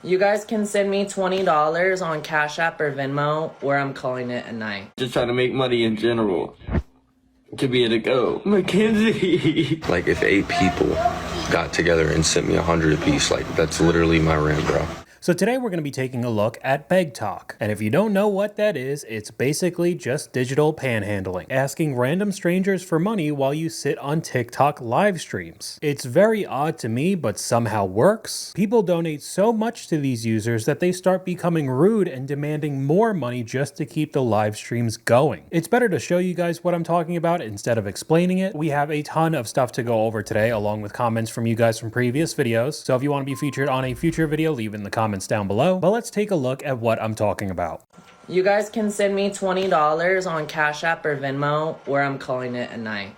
You guys can send me $20 on Cash App or Venmo, or I'm calling it a night. Just trying to make money in general. To be able to go. Mackenzie. Like, if 8 people got together and sent me 100 apiece, like, that's literally my rent, bro. So today we're going to be taking a look at BegTok. And if you don't know what that is, it's basically just digital panhandling, asking random strangers for money while you sit on TikTok live streams. It's very odd to me, but somehow works. People donate so much to these users that they start becoming rude and demanding more money just to keep the live streams going. It's better to show you guys what I'm talking about instead of explaining it. We have a ton of stuff to go over today, along with comments from you guys from previous videos. So if you want to be featured on a future video, leave in the comments down below. But let's take a look at what I'm talking about. You guys can send me $20 on Cash App or Venmo, or I'm calling it a night.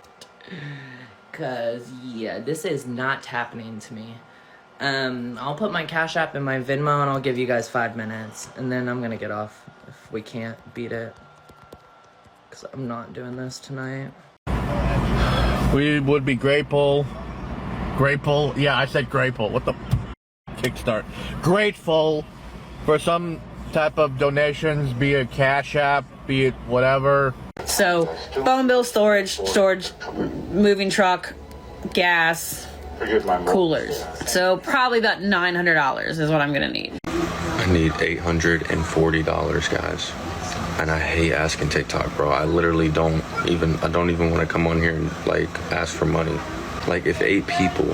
Cause yeah, this is not happening to me. I'll put my Cash App in my Venmo and I'll give you guys 5 minutes, and then I'm gonna get off if we can't beat it. Cause I'm not doing this tonight. We would be grateful. Grateful? Yeah, I said grateful. What the kickstart? Grateful for some type of donations, be it Cash App, be it whatever. So, phone bill, storage, moving truck, gas, coolers. So probably about $900 is what I'm gonna need. I need $840, guys. And I hate asking TikTok, bro. I literally don't even want to come on here and, like, ask for money. Like, if 8 people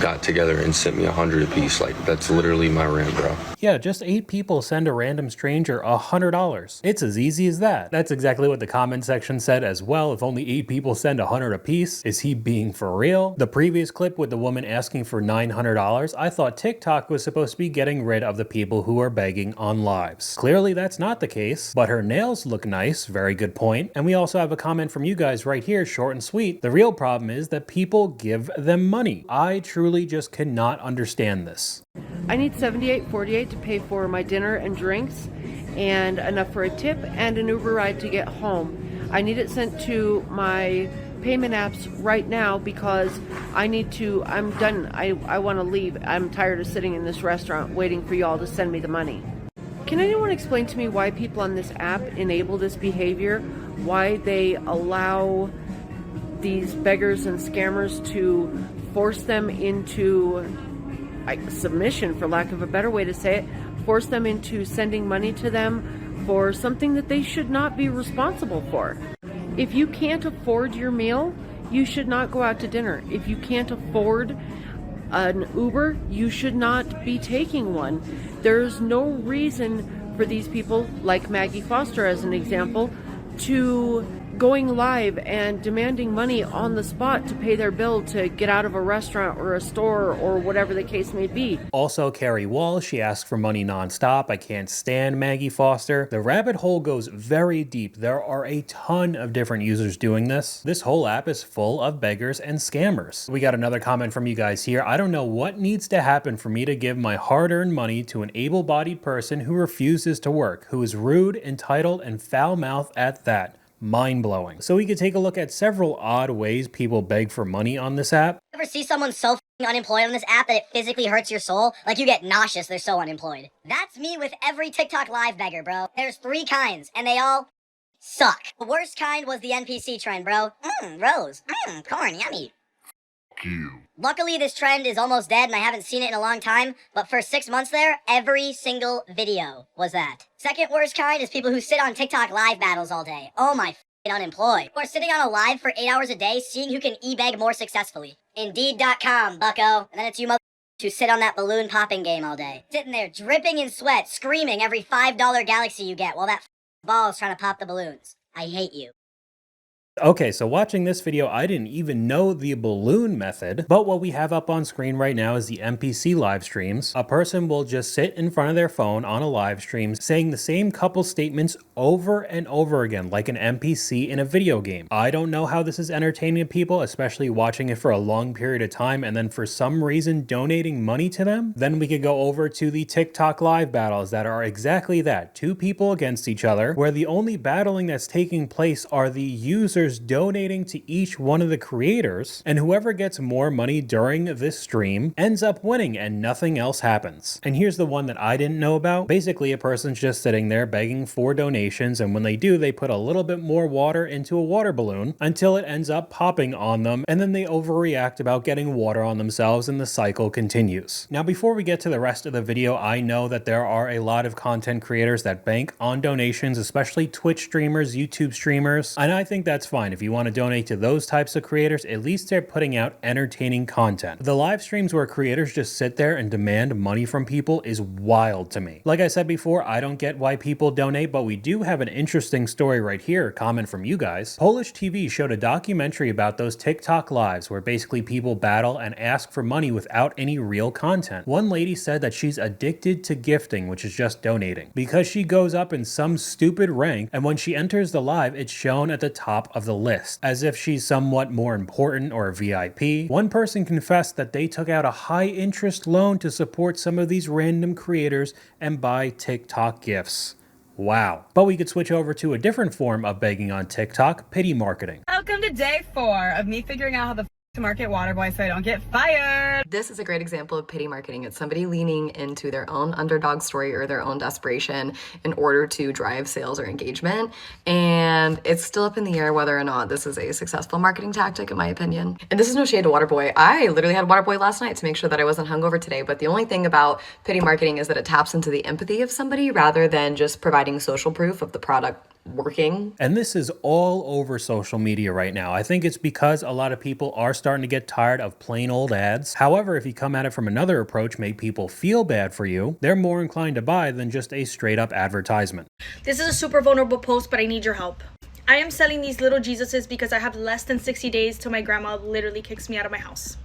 got together and sent me 100 apiece, like, that's literally my rent, bro. Yeah, just 8 people send a random stranger $100. It's as easy as that. That's exactly what the comment section said as well. If only 8 people send 100 apiece, is he being for real? The previous clip with the woman asking for $900, I thought TikTok was supposed to be getting rid of the people who are begging on lives. Clearly that's not the case, but her nails look nice, very good point. And we also have a comment from you guys right here, short and sweet. The real problem is that people give them money. I truly just cannot understand this. I need $78.48 to pay for my dinner and drinks, and enough for a tip and an Uber ride to get home. I need it sent to my payment apps right now because I'm done. I want to leave. I'm tired of sitting in this restaurant waiting for y'all to send me the money. Can anyone explain to me why people on this app enable this behavior? Why they allow these beggars and scammers to force them into submission, for lack of a better way to say it, force them into sending money to them for something that they should not be responsible for. If you can't afford your meal, you should not go out to dinner. If you can't afford an Uber, you should not be taking one. There's no reason for these people, like Maggie Foster as an example, to going live and demanding money on the spot to pay their bill to get out of a restaurant or a store or whatever the case may be. Also, Carrie Wall, she asks for money nonstop. I can't stand Maggie Foster. The rabbit hole goes very deep. There are a ton of different users doing this. This whole app is full of beggars and scammers. We got another comment from you guys here. I don't know what needs to happen for me to give my hard-earned money to an able-bodied person who refuses to work, who is rude, entitled, and foul-mouthed at that. Mind-blowing. So we could take a look at several odd ways people beg for money on this app. Ever see someone so f***ing unemployed on this app that it physically hurts your soul? Like you get nauseous, they're so unemployed. That's me with every TikTok live beggar, bro. There's 3 kinds, and they all suck. The worst kind was the NPC trend, bro. Rose. Corn, yummy. Luckily, this trend is almost dead and I haven't seen it in a long time, but for 6 months there, every single video was that. Second worst kind is people who sit on TikTok live battles all day. Oh my f***ing unemployed. Or sitting on a live for 8 hours a day, seeing who can e-beg more successfully. Indeed.com, bucko. And then it's you who sit on that balloon popping game all day. Sitting there dripping in sweat, screaming every $5 galaxy you get while that ball is trying to pop the balloons. I hate you. Okay, so watching this video, I didn't even know the balloon method, but what we have up on screen right now is the NPC live streams. A person will just sit in front of their phone on a live stream saying the same couple statements over and over again, like an NPC in a video game. I don't know how this is entertaining people, especially watching it for a long period of time and then for some reason donating money to them. Then we could go over to the TikTok live battles that are exactly that, 2 people against each other, where the only battling that's taking place are the users strangers donating to each one of the creators, and whoever gets more money during this stream ends up winning and nothing else happens. And here's the one that I didn't know about. Basically, a person's just sitting there begging for donations, and when they do, they put a little bit more water into a water balloon until it ends up popping on them, and then they overreact about getting water on themselves, and the cycle continues. Now, before we get to the rest of the video, I know that there are a lot of content creators that bank on donations, especially Twitch streamers, YouTube streamers, and I think that's fine. If you want to donate to those types of creators, at least they're putting out entertaining content. The live streams where creators just sit there and demand money from people is wild to me. Like I said before, I don't get why people donate, but we do have an interesting story right here, a comment from you guys. Polish TV showed a documentary about those TikTok lives where basically people battle and ask for money without any real content. One lady said that she's addicted to gifting, which is just donating, because she goes up in some stupid rank, and when she enters the live, it's shown at the top of the list, as if she's somewhat more important or a VIP. One person confessed that they took out a high interest loan to support some of these random creators and buy TikTok gifts. Wow. But we could switch over to a different form of begging on TikTok, pity marketing. Welcome to day 4 of me figuring out how the to market Waterboy so I don't get fired. This is a great example of pity marketing. It's somebody leaning into their own underdog story or their own desperation in order to drive sales or engagement. And it's still up in the air whether or not this is a successful marketing tactic, in my opinion. And this is no shade to Waterboy. I literally had Waterboy last night to make sure that I wasn't hungover today. But the only thing about pity marketing is that it taps into the empathy of somebody rather than just providing social proof of the product working. And this is all over social media right now. I think it's because a lot of people are starting to get tired of plain old ads. However, if you come at it from another approach, make people feel bad for you, they're more inclined to buy than just a straight up advertisement. This is a super vulnerable post, but I need your help. I am selling these little Jesuses because I have less than 60 days till my grandma literally kicks me out of my house.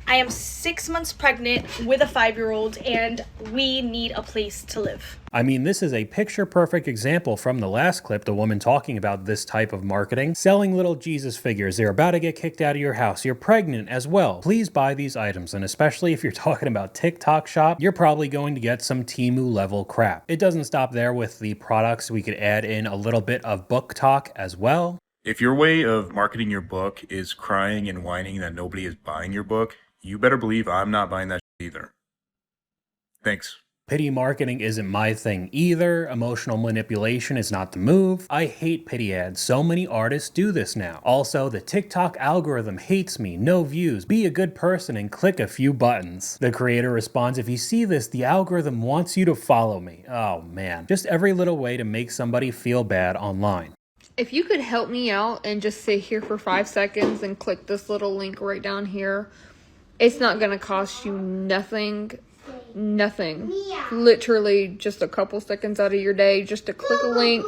I am 6 months pregnant with a 5-year-old and we need a place to live. I mean, this is a picture-perfect example from the last clip, the woman talking about this type of marketing. Selling little Jesus figures. They're about to get kicked out of your house. You're pregnant as well. Please buy these items. And especially if you're talking about TikTok shop, you're probably going to get some Temu level crap. It doesn't stop there with the products. We could add in a little bit of BookTok as well. If your way of marketing your book is crying and whining that nobody is buying your book, you better believe I'm not buying that either. Thanks. Pity marketing isn't my thing either. Emotional manipulation is not the move. I hate pity ads. So many artists do this now. Also, the TikTok algorithm hates me. No views. Be a good person and click a few buttons. The creator responds, if you see this, the algorithm wants you to follow me. Oh man. Just every little way to make somebody feel bad online. If you could help me out and just sit here for 5 seconds and click this little link right down here, it's not going to cost you nothing. Literally just a couple seconds out of your day just to click a link.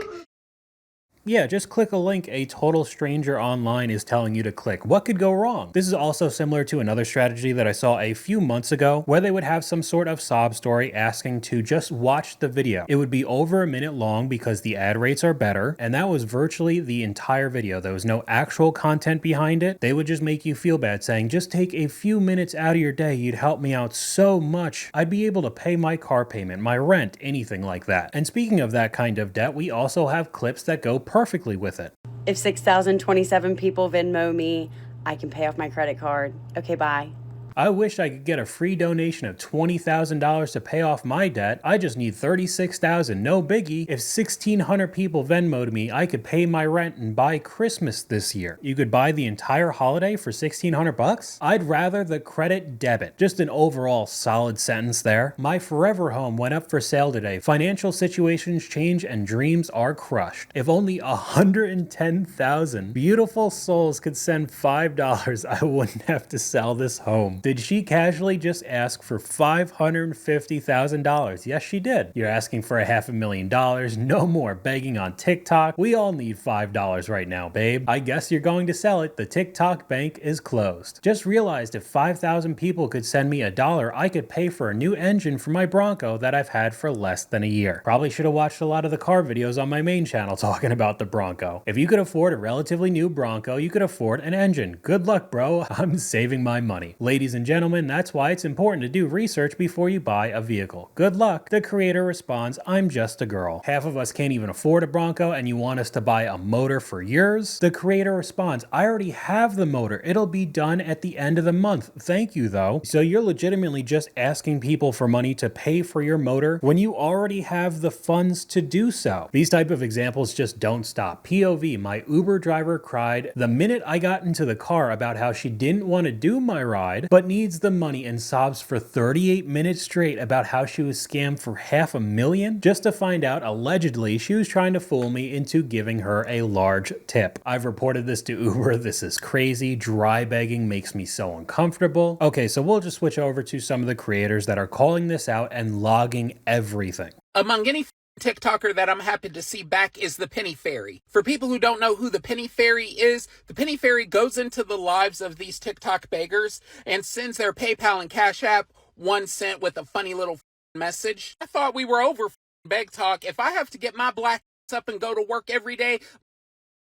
Yeah, just click a link a total stranger online is telling you to click. What could go wrong? This is also similar to another strategy that I saw a few months ago where they would have some sort of sob story asking to just watch the video. It would be over a minute long because the ad rates are better, and that was virtually the entire video. There was no actual content behind it. They would just make you feel bad saying, just take a few minutes out of your day. You'd help me out so much. I'd be able to pay my car payment, my rent, anything like that. And speaking of that kind of debt, we also have clips that go perfectly with it. If 6,027 people Venmo me, I can pay off my credit card. Okay, bye. I wish I could get a free donation of $20,000 to pay off my debt. I just need $36,000, no biggie. If 1,600 people Venmo'd me, I could pay my rent and buy Christmas this year. You could buy the entire holiday for $1,600? I'd rather the credit debit. Just an overall solid sentence there. My forever home went up for sale today. Financial situations change and dreams are crushed. If only 110,000 beautiful souls could send $5, I wouldn't have to sell this home. Did she casually just ask for $550,000? Yes, she did. You're asking for $500,000. No more begging on TikTok. We all need $5 right now, babe. I guess you're going to sell it. The TikTok bank is closed. Just realized if 5,000 people could send me $1, I could pay for a new engine for my Bronco that I've had for less than a year. Probably should have watched a lot of the car videos on my main channel talking about the Bronco. If you could afford a relatively new Bronco, you could afford an engine. Good luck, bro. I'm saving my money. Ladies and gentlemen, that's why it's important to do research before you buy a vehicle. Good luck. The creator responds, I'm just a girl. Half of us can't even afford a Bronco and you want us to buy a motor for yours? The creator responds, I already have the motor. It'll be done at the end of the month. Thank you though. So you're legitimately just asking people for money to pay for your motor when you already have the funds to do so. These type of examples just don't stop. POV, my Uber driver cried the minute I got into the car about how she didn't want to do my ride, but needs the money, and sobs for 38 minutes straight about how she was scammed for $500,000 just to find out allegedly she was trying to fool me into giving her a large tip. I've reported this to Uber. This is crazy. Dry begging makes me so uncomfortable. Okay, so we'll just switch over to some of the creators that are calling this out and logging everything. Among any TikToker that I'm happy to see back is the Penny Fairy. For people who don't know who the Penny Fairy is, the Penny Fairy goes into the lives of these TikTok beggars and sends their PayPal and Cash App 1 cent with a funny little message. I thought we were over BegTok. If I have to get my black up and go to work every day,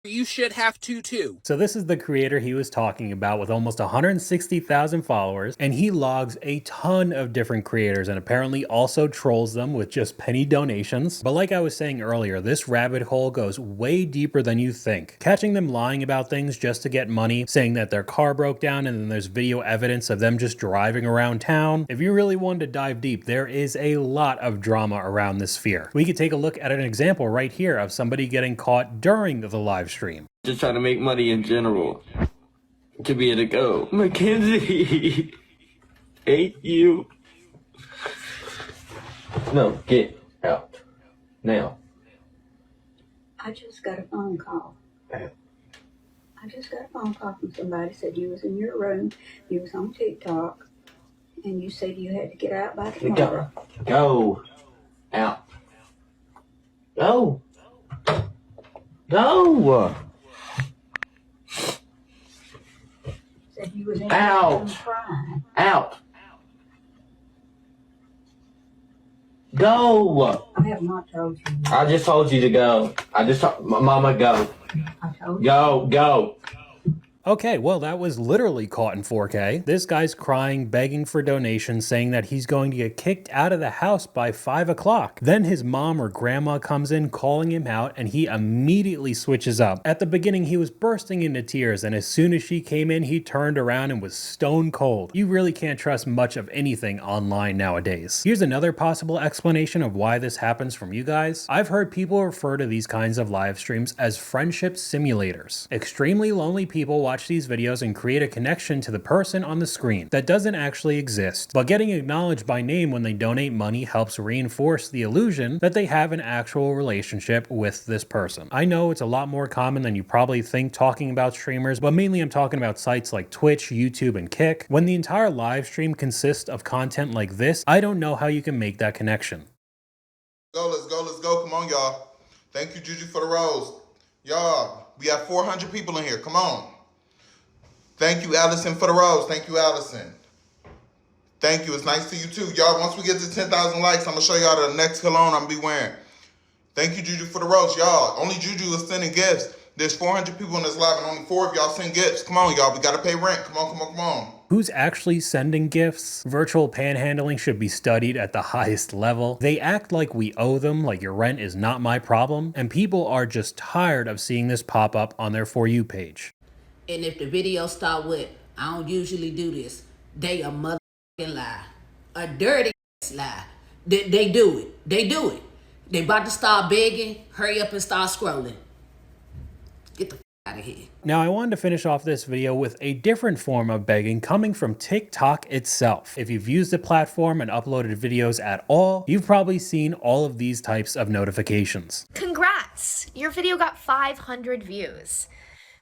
you should have to too. So this is the creator he was talking about with almost 160,000 followers, and he logs a ton of different creators and apparently also trolls them with just penny donations. But like I was saying earlier, this rabbit hole goes way deeper than you think. Catching them lying about things just to get money, saying that their car broke down and then there's video evidence of them just driving around town. If you really wanted to dive deep, there is a lot of drama around this sphere. We could take a look at an example right here of somebody getting caught during the live stream. Just trying to make money in general. To be able to go. Mackenzie! Hate you. No, get out. Now. I just got a phone call. I just got a phone call from somebody said you was in your room, you was on TikTok, and you said you had to get out by tomorrow. Go. Out. Go. Go. Said you was in Out. your room crying. Out. Go. I have not told you. I just told you to go. Mama, go. I told you. Go. Okay, well, that was literally caught in 4K. This guy's crying, begging for donations, saying that he's going to get kicked out of the house by 5 o'clock. Then his mom or grandma comes in calling him out, and he immediately switches up. At the beginning, he was bursting into tears, and as soon as she came in, he turned around and was stone cold. You really can't trust much of anything online nowadays. Here's another possible explanation of why this happens from you guys. I've heard people refer to these kinds of live streams as friendship simulators. Extremely lonely people watch these videos and create a connection to the person on the screen that doesn't actually exist, but getting acknowledged by name when they donate money helps reinforce the illusion that they have an actual relationship with this person. I know it's a lot more common than you probably think talking about streamers, but mainly I'm talking about sites like Twitch, YouTube, and Kick. When the entire live stream consists of content like this, I don't know how you can make that connection. Let's go. Come on, y'all. Thank you, Juju, for the rose. Y'all, we have 400 people in here. Come on. Thank you, Allison, for the rose. Thank you, Allison. Thank you. It's nice to you, too. Y'all, once we get to 10,000 likes, I'm going to show y'all the next cologne I'm going to be wearing. Thank you, Juju, for the rose. Y'all, only Juju is sending gifts. There's 400 people in this live, and only 4 of y'all send gifts. Come on, y'all. We got to pay rent. Come on. Who's actually sending gifts? Virtual panhandling should be studied at the highest level. They act like we owe them, like your rent is not my problem, and people are just tired of seeing this pop up on their For You page. And if the video start with, I don't usually do this, they a motherfucking lie. A dirty lie. They do it. They about to start begging, hurry up and start scrolling. Get the out of here. Now, I wanted to finish off this video with a different form of begging coming from TikTok itself. If you've used the platform and uploaded videos at all, you've probably seen all of these types of notifications. Congrats! Your video got 500 views.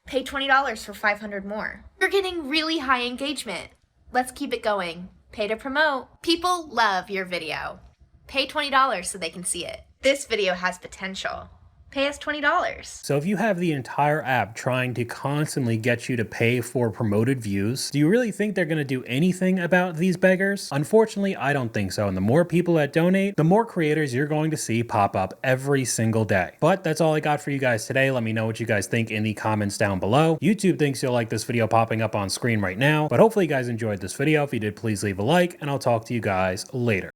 Pay $20 for 500 more. You're getting really high engagement. Let's keep it going. Pay to promote. People love your video. Pay $20 so they can see it. This video has potential. Pay us $20. So if you have the entire app trying to constantly get you to pay for promoted views, do you really think they're going to do anything about these beggars? Unfortunately, I don't think so. And the more people that donate, the more creators you're going to see pop up every single day. But that's all I got for you guys today. Let me know what you guys think in the comments down below. YouTube thinks you'll like this video popping up on screen right now, but hopefully you guys enjoyed this video. If you did, please leave a like, and I'll talk to you guys later.